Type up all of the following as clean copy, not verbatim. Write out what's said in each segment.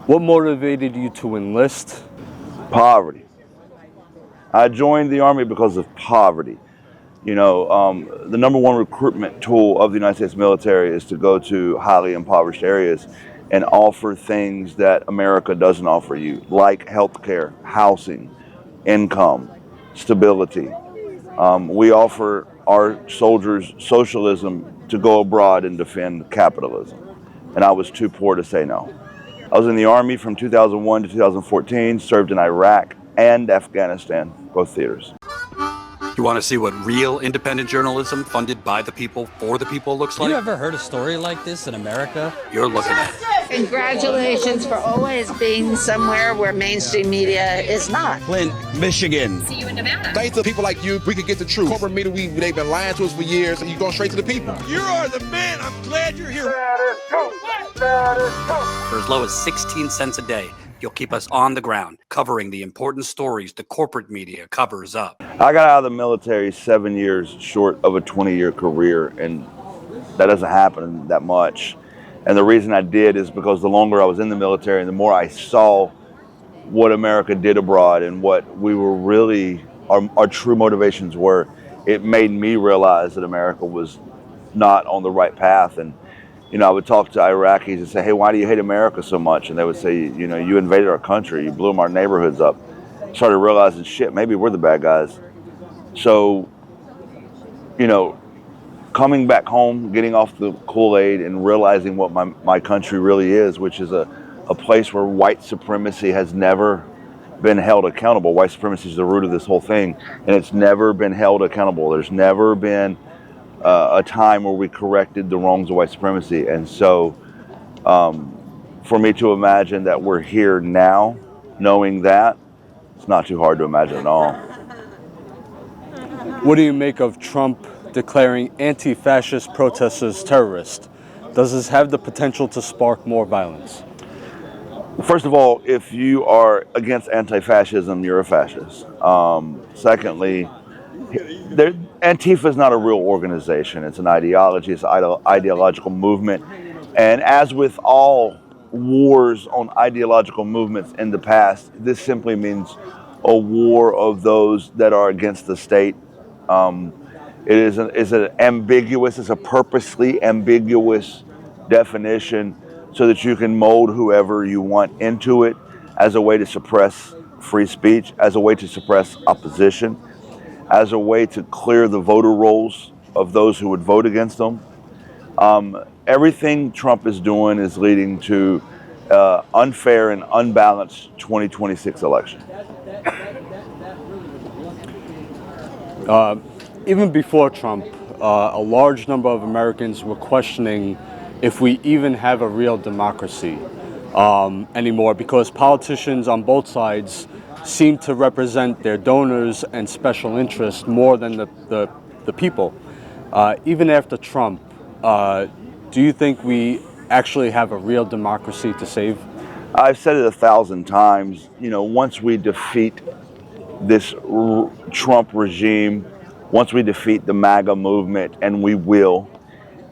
What motivated you to enlist? Poverty. I joined the Army because of poverty. The number one recruitment tool of the United States military is to go to highly impoverished areas and offer things that America doesn't offer you, like healthcare, housing, income, stability. We offer our soldiers socialism to go abroad and defend capitalism. And I was too poor to say no. I was in the Army from 2001 to 2014, served in Iraq and Afghanistan, both theaters. You want to see what real independent journalism funded by the people for the people looks like? You ever heard a story like this in America? You're looking at it. Congratulations for always being somewhere where mainstream media is not. Flint, Michigan. See you in Nevada. Thanks to people like you, we can get the truth. Corporate media, they've been lying to us for years, and you're going straight to the people. You are the man. I'm glad you're here. For as low as 16 cents a day, you'll keep us on the ground, covering the important stories the corporate media covers up. I got out of the military 7 years short of a 20-year career, and that doesn't happen that much. And the reason I did is because the longer I was in the military, the more I saw what America did abroad and what we were really, our true motivations were, it made me realize that America was not on the right path. And I would talk to Iraqis and say, hey, why do you hate America so much? And they would say, you invaded our country, you blew our neighborhoods up. Started realizing, shit, maybe we're the bad guys. So, coming back home, getting off the Kool-Aid and realizing what my country really is, which is a place where white supremacy has never been held accountable. White supremacy is the root of this whole thing, and it's never been held accountable. There's never been a time where we corrected the wrongs of white supremacy. And so for me to imagine that we're here now, knowing that, it's not too hard to imagine at all. What do you make of Trump declaring anti-fascist protesters terrorists? Does this have the potential to spark more violence? First of all, if you are against anti-fascism, you're a fascist. Secondly, Antifa is not a real organization. It's an ideology. It's an ideological movement. And as with all wars on ideological movements in the past, this simply means a war of those that are against the state. It is it's a purposely ambiguous definition so that you can mold whoever you want into it as a way to suppress free speech, as a way to suppress opposition, as a way to clear the voter rolls of those who would vote against them. Everything Trump is doing is leading to unfair and unbalanced 2026 election. Even before Trump, a large number of Americans were questioning if we even have a real democracy anymore, because politicians on both sides seem to represent their donors and special interests more than the people. Even after Trump, do you think we actually have a real democracy to save? I've said it 1,000 times. Once we defeat this Trump regime, once we defeat the MAGA movement, and we will,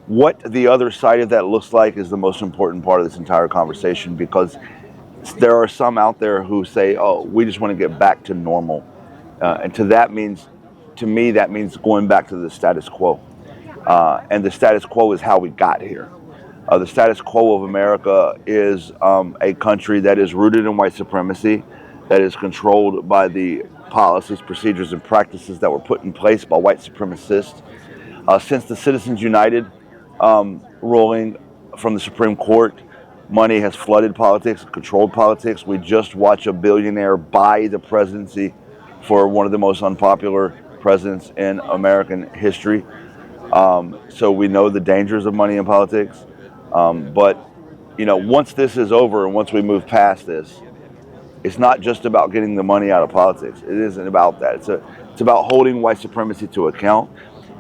what the other side of that looks like is the most important part of this entire conversation, because there are some out there who say, oh, we just want to get back to normal. And to me, that means going back to the status quo. And the status quo is how we got here. The status quo of America is a country that is rooted in white supremacy, that is controlled by the policies, procedures, and practices that were put in place by white supremacists. Since the Citizens United ruling from the Supreme Court, money has flooded politics, controlled politics. We just watched a billionaire buy the presidency for one of the most unpopular presidents in American history. So we know the dangers of money in politics. But once this is over and once we move past this, it's not just about getting the money out of politics. It isn't about that. It's about holding white supremacy to account.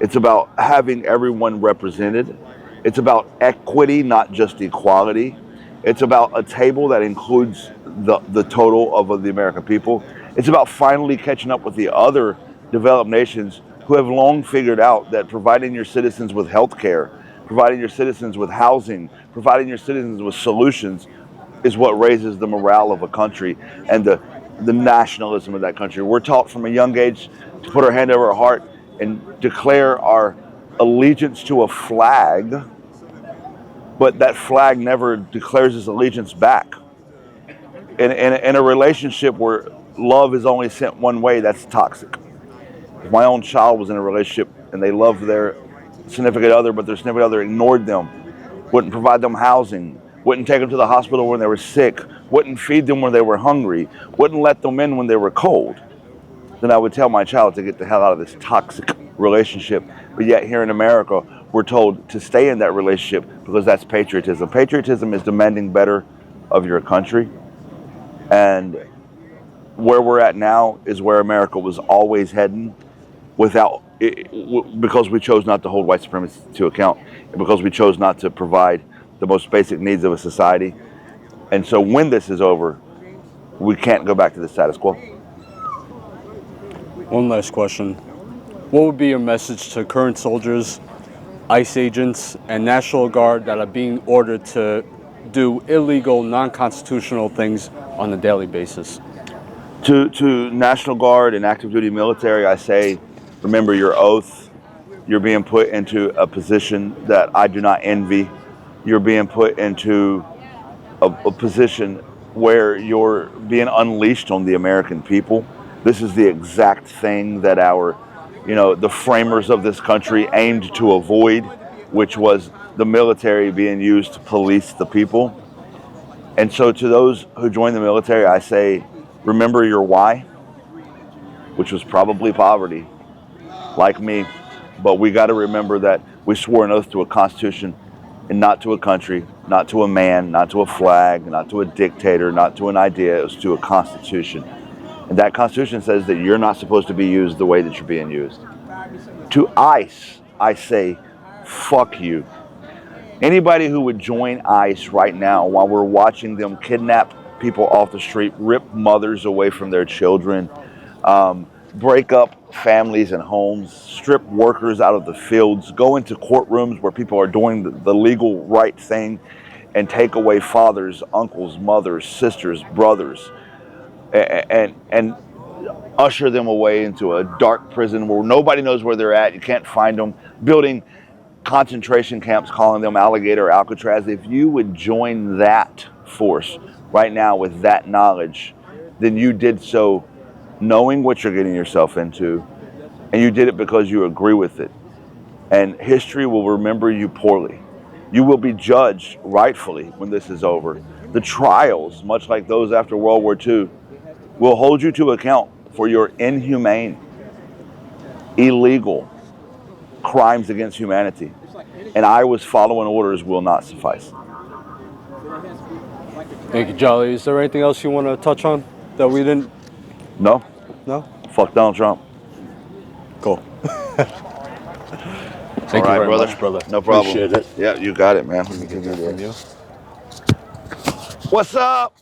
It's about having everyone represented. It's about equity, not just equality. It's about a table that includes the total of the American people. It's about finally catching up with the other developed nations who have long figured out that providing your citizens with health care, providing your citizens with housing, providing your citizens with solutions is what raises the morale of a country and the nationalism of that country. We're taught from a young age to put our hand over our heart and declare our allegiance to a flag, but that flag never declares its allegiance back. In a relationship where love is only sent one way, that's toxic. If my own child was in a relationship and they loved their significant other, but their significant other ignored them, wouldn't provide them housing, wouldn't take them to the hospital when they were sick, wouldn't feed them when they were hungry, wouldn't let them in when they were cold, then I would tell my child to get the hell out of this toxic relationship. But yet here in America, we're told to stay in that relationship because that's patriotism. Patriotism is demanding better of your country. And where we're at now is where America was always heading because we chose not to hold white supremacy to account, and because we chose not to provide the most basic needs of a society. And so when this is over, we can't go back to the status quo. One last question. What would be your message to current soldiers, ICE agents, and National Guard that are being ordered to do illegal, non-constitutional things on a daily basis? To National Guard and active duty military, I say, remember your oath. You're being put into a position that I do not envy. You're being put into a position where you're being unleashed on the American people. This is the exact thing that the framers of this country aimed to avoid, which was the military being used to police the people. And so to those who join the military, I say, remember your why, which was probably poverty, like me. But we got to remember that we swore an oath to a constitution and not to a country, not to a man, not to a flag, not to a dictator, not to an idea. It was to a constitution. And that constitution says that you're not supposed to be used the way that you're being used. To ICE, I say, fuck you. Anybody who would join ICE right now while we're watching them kidnap people off the street, rip mothers away from their children, break up families and homes, strip workers out of the fields, go into courtrooms where people are doing the legal right thing and take away fathers, uncles, mothers, sisters, brothers, and usher them away into a dark prison where nobody knows where they're at, you can't find them, building concentration camps, calling them Alligator or Alcatraz. If you would join that force right now with that knowledge, then you did so knowing what you're getting yourself into, and you did it because you agree with it. And history will remember you poorly. You will be judged rightfully when this is over. The trials, much like those after World War II, will hold you to account for your inhumane, illegal crimes against humanity. And I was following orders will not suffice. Thank you, Jolly. Is there anything else you want to touch on that we didn't? No? No? Fuck Donald Trump. Cool. Thank you very much, brother. No problem. Appreciate it. Yeah, you got it, man. Let me get that from you. What's up?